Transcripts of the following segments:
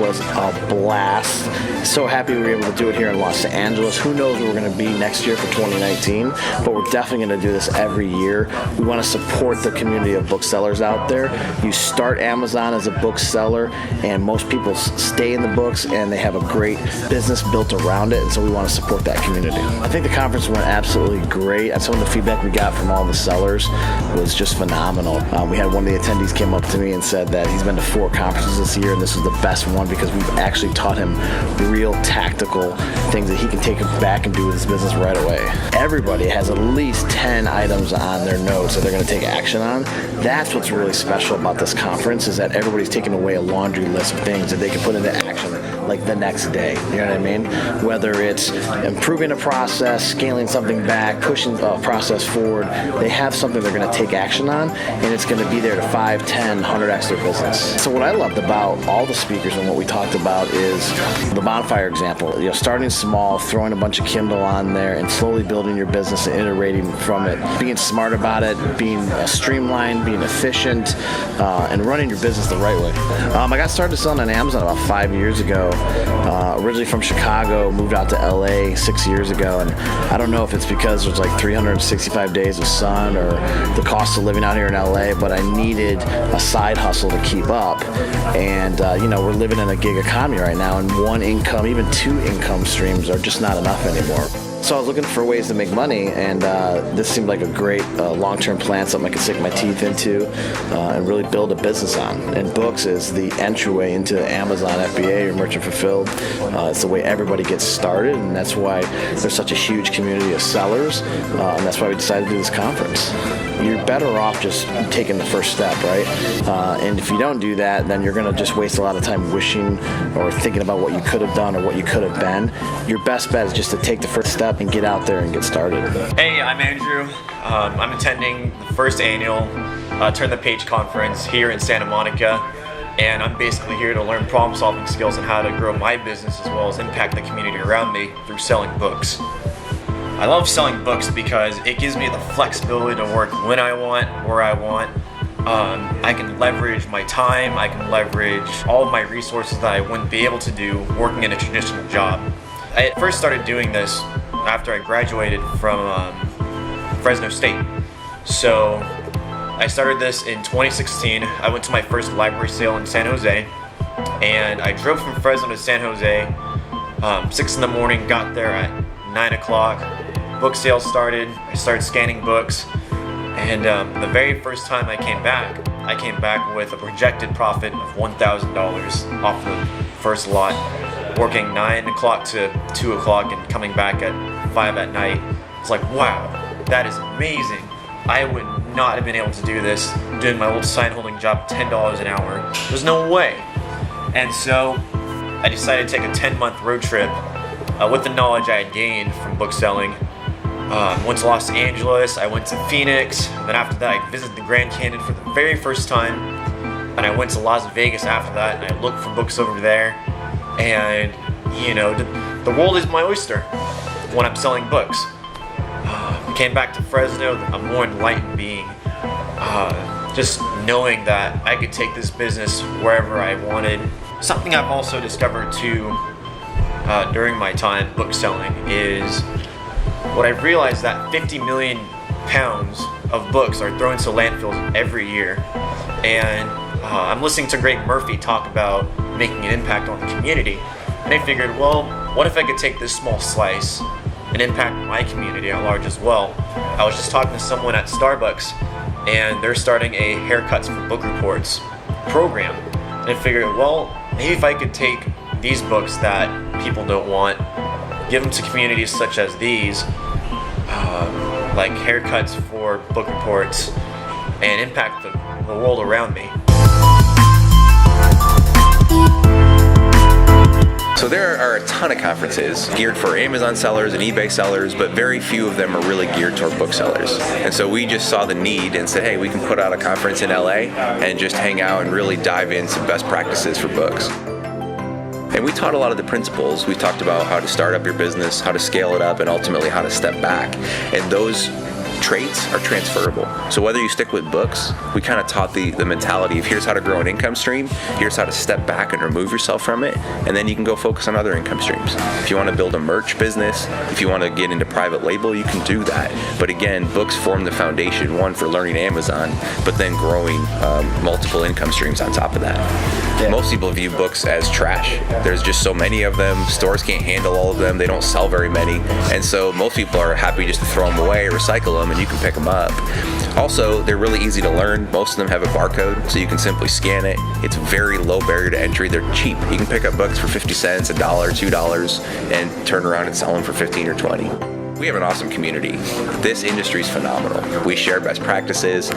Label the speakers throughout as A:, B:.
A: Was a blast. So happy we were able to do it here in Los Angeles. Who knows where we're going to be next year for 2019, but we're definitely going to do this every year. We want to support the community of booksellers out there. You start Amazon as a bookseller, and most people stay in the books, and they have a great business built around it, and so we want to support that community. I think the conference went absolutely great, and some of the feedback we got from all the sellers was just phenomenal. We had one of the attendees came up to me and said that he's been to 4 conferences this year, and this is the best one because we've actually taught him real tactical things that he can take back and do with his business right away. Everybody has at least 10 items on their notes that they're going to take action on. That's what's really special about this conference, is that everybody's taking away a laundry list of things that they can put into action like the next day. You know what I mean? Whether it's improving a process, scaling something back, pushing a process forward, they have something they're going to take action on, and it's going to be there to 5, 10, 100x their business. So what I loved about all the speakers and what we talked about is the bonfire example. You know, starting small, throwing a bunch of Kindle on there, and slowly building your business and iterating from it. Being smart about it, being streamlined, being efficient, and running your business the right way. I got started selling on Amazon about 5 years ago. Originally from Chicago, moved out to LA 6 years ago, and I don't know if it's because there's like 365 days of sun or the cost of living out here in LA, but I needed a side hustle to keep up. And you know, we're living in a gig economy right now, and one income, even 2 income streams are just not enough anymore. So I was looking for ways to make money, and this seemed like a great long-term plan, something I could sink my teeth into and really build a business on. And books is the entryway into Amazon FBA or Merchant Fulfilled. It's the way everybody gets started, and that's why there's such a huge community of sellers, and that's why we decided to do this conference. You're better off just taking the first step, right? And if you don't do that, then you're going to just waste a lot of time wishing or thinking about what you could have done or what you could have been. Your best bet is just to take the first step and get out there and get started.
B: Hey, I'm Andrew. I'm attending the first annual Turn the Page conference here in Santa Monica, and I'm basically here to learn problem-solving skills and how to grow my business as well as impact the community around me through selling books. I love selling books because it gives me the flexibility to work when I want, where I want. I can leverage my time, I can leverage all of my resources that I wouldn't be able to do working in a traditional job. I first started doing this after I graduated from Fresno State. So I started this in 2016. I went to my first library sale in San Jose, and I drove from Fresno to San Jose 6 in the morning, got there at 9 o'clock. Book sale started. I started scanning books, and the very first time I came back with a projected profit of $1,000 off the first lot, working 9 o'clock to 2 o'clock and coming back at 5 at night. It's like, wow, that is amazing. I would not have been able to do this doing my little sign holding job, $10 an hour. There's no way. And so I decided to take a 10-month road trip with the knowledge I had gained from book selling. Went to Los Angeles, I went to Phoenix, and then after that I visited the Grand Canyon for the very first time, and I went to Las Vegas after that, and I looked for books over there, and you know, the world is my oyster when I'm selling books. I came back to Fresno a more enlightened being, just knowing that I could take this business wherever I wanted. Something I've also discovered too during my time book selling is what I've realized that 50 million pounds of books are thrown into landfills every year. And I'm listening to Greg Murphy talk about making an impact on the community. And I figured, well, what if I could take this small slice and impact my community at large as well? I was just talking to someone at Starbucks, and they're starting a Haircuts for Book Reports program. And I figured, well, maybe if I could take these books that people don't want, give them to communities such as these, like haircuts for book reports and impact the world around me.
C: So there are a ton of conferences geared for Amazon sellers and eBay sellers, but very few of them are really geared toward booksellers. And so we just saw the need and said, hey, we can put out a conference in LA and just hang out and really dive in some best practices for books. And we taught a lot of the principles. We talked about how to start up your business, how to scale it up, and ultimately how to step back. And those traits are transferable. So whether you stick with books, we kind of taught the mentality of here's how to grow an income stream, here's how to step back and remove yourself from it, and then you can go focus on other income streams. If you want to build a merch business, if you want to get into private label, you can do that. But again, books form the foundation, one, for learning Amazon, but then growing multiple income streams on top of that. Yeah. Most people view books as trash. There's just so many of them. Stores can't handle all of them. They don't sell very many. And so most people are happy just to throw them away, recycle them, and you can pick them up. Also, they're really easy to learn. Most of them have a barcode, so you can simply scan it. It's very low barrier to entry. They're cheap. You can pick up books for 50 cents, $1, $2, and turn around and sell them for 15 or 20. We have an awesome community. This industry is phenomenal. We share best practices.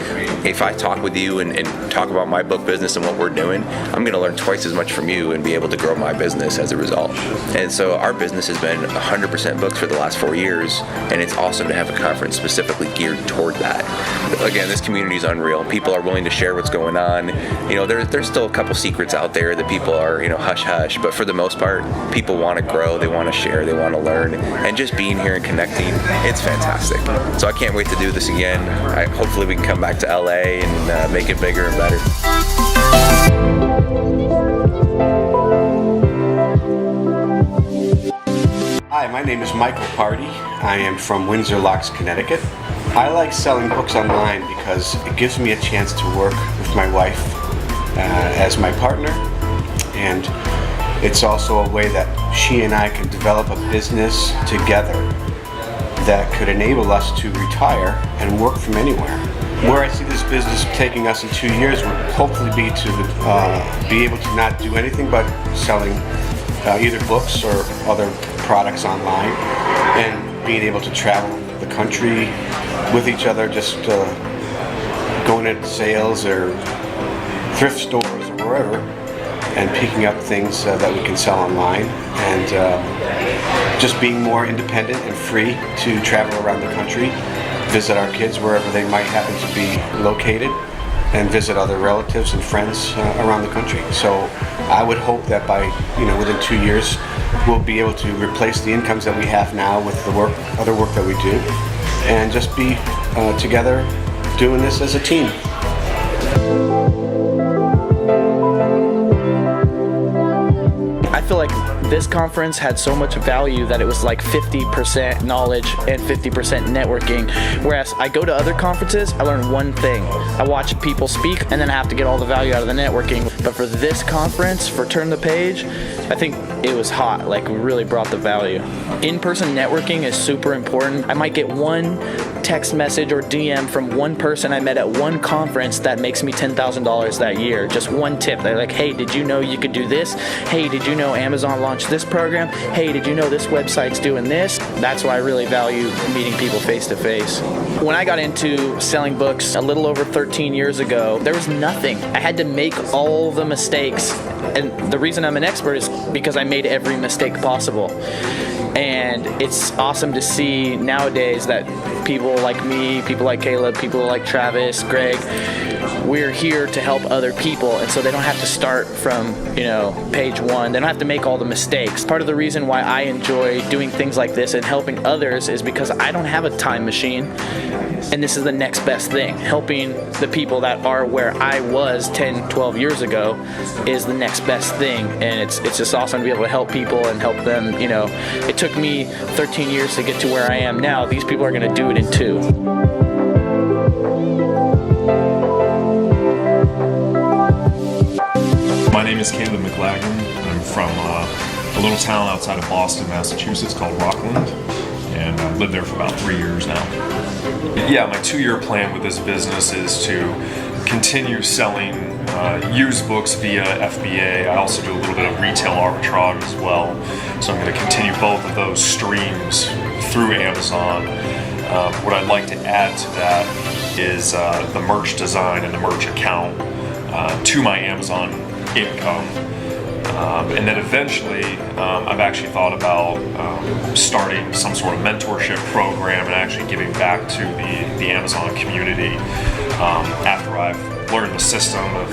C: If I talk with you and talk about my book business and what we're doing, I'm going to learn twice as much from you and be able to grow my business as a result. And so our business has been 100% books for the last 4 years, and it's awesome to have a conference specifically geared toward that. Again, this community is unreal. People are willing to share what's going on. You know, there's still a couple secrets out there that people are, hush hush, but for the most part, people want to grow, they want to share, they want to learn, and just being here and connecting, it's fantastic. So I can't wait to do this again. Hopefully we can come back to LA and make it bigger and better.
D: Hi, my name is Michael Party. I am from Windsor Locks, Connecticut. I like selling books online because it gives me a chance to work with my wife as my partner, and it's also a way that she and I can develop a business together that could enable us to retire and work from anywhere. Where I see this business taking us in 2 years would hopefully be to be able to not do anything but selling either books or other products online, and being able to travel the country with each other, just going to sales or thrift stores or wherever, and picking up things that we can sell online, and just being more independent and free to travel around the country, visit our kids wherever they might happen to be located, and visit other relatives and friends around the country. So I would hope that by within 2 years we'll be able to replace the incomes that we have now with the other work that we do, and just be together doing this as a team.
E: I feel like this conference had so much value that it was like 50% knowledge and 50% networking. Whereas I go to other conferences, I learn one thing. I watch people speak, and then I have to get all the value out of the networking. But for this conference, for Turn the Page, I think it was hot, like really brought the value. In-person networking is super important. I might get one text message or DM from one person I met at one conference that makes me $10,000 that year. Just one tip. They're like, hey, did you know you could do this? Hey, did you know Amazon launched this program? Hey, did you know this website's doing this? That's why I really value meeting people face to face. When I got into selling books a little over 13 years ago, there was nothing. I had to make all the mistakes. And the reason I'm an expert is because I made every mistake possible. And it's awesome to see nowadays that people like me, people like Caleb, people like Travis, Greg, we're here to help other people, and so they don't have to start from, page one. They don't have to make all the mistakes. Part of the reason why I enjoy doing things like this and helping others is because I don't have a time machine, and this is the next best thing. Helping the people that are where I was 10, 12 years ago is the next best thing, and it's just awesome to be able to help people and help them. It took me 13 years to get to where I am now. These people are going to do it in 2.
F: My name is Caleb McLagan. I'm from a little town outside of Boston, Massachusetts called Rockland, and I've lived there for about 3 years now. Yeah, my 2-year plan with this business is to continue selling used books via FBA. I also do a little bit of retail arbitrage as well, so I'm going to continue both of those streams through Amazon. What I'd like to add to that is the merch design and the merch account to my Amazon income. And then eventually, I've actually thought about starting some sort of mentorship program and actually giving back to the Amazon community after I've learned the system of,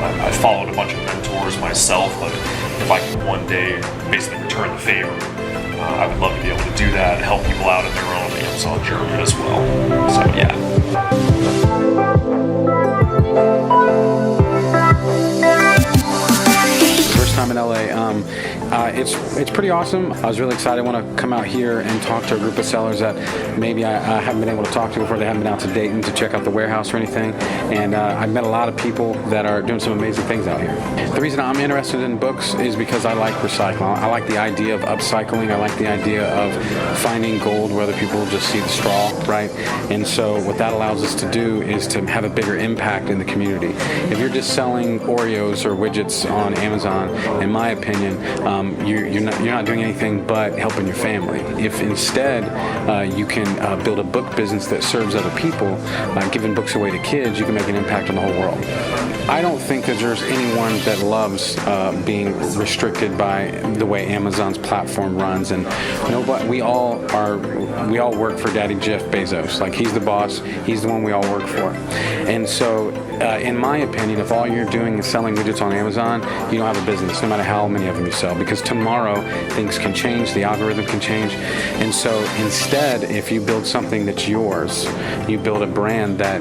F: I followed a bunch of mentors myself, but if I can one day basically return the favor, I would love to be able to do that and help people out in their own Amazon journey as well. So yeah.
G: First time in LA. It's pretty awesome. I was really excited. I want to come out here and talk to a group of sellers that maybe I haven't been able to talk to before. They haven't been out to Dayton to check out the warehouse or anything. And I've met a lot of people that are doing some amazing things out here. The reason I'm interested in books is because I like recycling. I like the idea of upcycling. I like the idea of finding gold where other people just see the straw, right? And so what that allows us to do is to have a bigger impact in the community. If you're just selling Oreos or widgets on Amazon, in my opinion, you're not doing anything but helping your family. If instead you can build a book business that serves other people, giving books away to kids, you can make an impact on the whole world. I don't think that there's anyone that loves being restricted by the way Amazon's platform runs, and we all work for Daddy Jeff Bezos. Like, he's the boss, he's the one we all work for. And so in my opinion, if all you're doing is selling widgets on Amazon, you don't have a business, no matter how many of them you sell, because tomorrow things can change, the algorithm can change. And so instead, if you build something that's yours, you build a brand that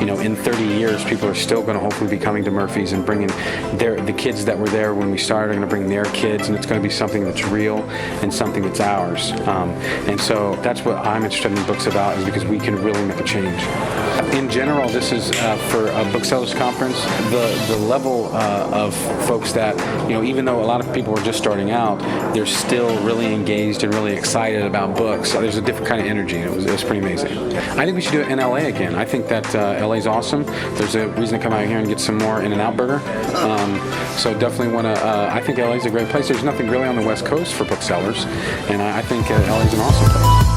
G: in 30 years people are still going to hopefully be coming to Murphy's and bringing the kids that were there when we started are going to bring their kids, and it's going to be something that's real and something that's ours. And so that's what I'm interested in books about, is because we can really make a change. In general, this is for a booksellers conference. The level of folks that, even though a lot of people are just starting out, they're still really engaged and really excited about books. There's a different kind of energy, and it was pretty amazing. I think we should do it in LA again. I think that LA is awesome. There's a reason to come out here and get some more In-N-Out Burger. So definitely want to, I think LA is a great place. There's nothing really on the West Coast for booksellers, and I think LA is an awesome place.